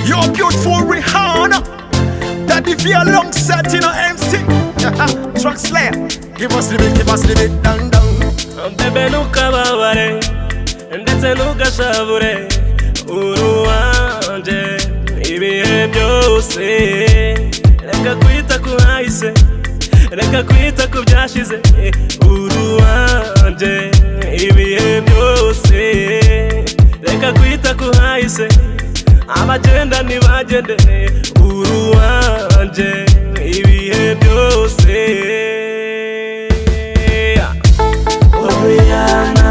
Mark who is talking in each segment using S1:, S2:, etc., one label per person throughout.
S1: You're beautiful Rihanna. Daddy V alongside MC. Truck Slayer. Give us the beat, down, down.
S2: Bebe ntukababare ndetse ntugashavure uruwanje ibihe byose. Reka kwita ku hahise, reka kwita ku byashize. Uruwanje ibihe byose. Reka kwita ku hahise, abagenda ntibagende. Uruwanje ibihe byose. Rihanna,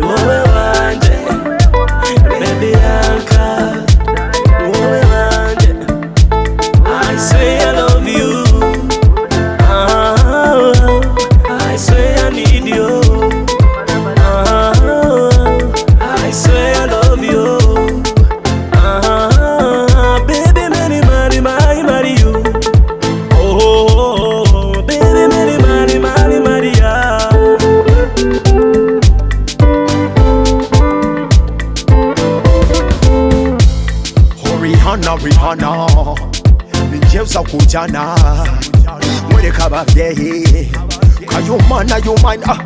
S2: wowe wanje, baby Anka, wowe wanje. I say I love you, I say I need you, I say I love you, baby marry you. Oh, baby marry ya.
S1: Rihanna ninjeuza kujana mwereka abavyeyi kayumana yumana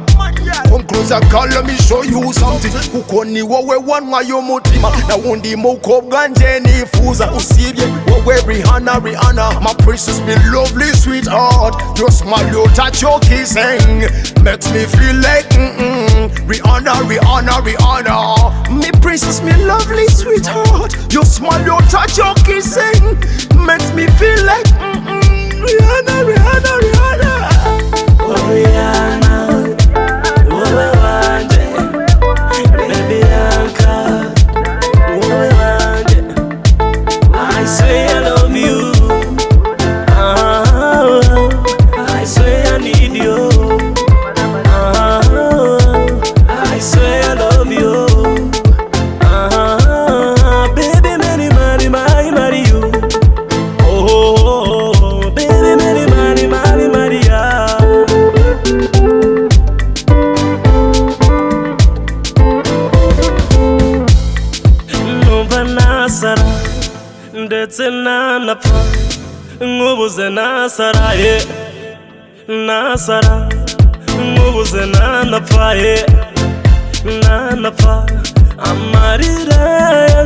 S1: come closer girl, let me show you something. Kuko ni wowe wanwa y'umutima na wundi mukobwa nje nifuza usibye wowe Rihanna. My princess, me lovely sweetheart. Your smile, your touch, your kissing makes me feel like Rihanna. Me princess, me lovely sweetheart. Your smile, your touch, your kissing makes me feel like Rihanna.
S2: Oh Rihanna, wowe wanje, baby Anka, wowe wanje. I say I love you, I say I need you, I say I love you, baby marry you. Oh, baby marry ya. Numva nasara ndetse nanapfa nkubuze nasara nasara nkubuze nanapfa amarira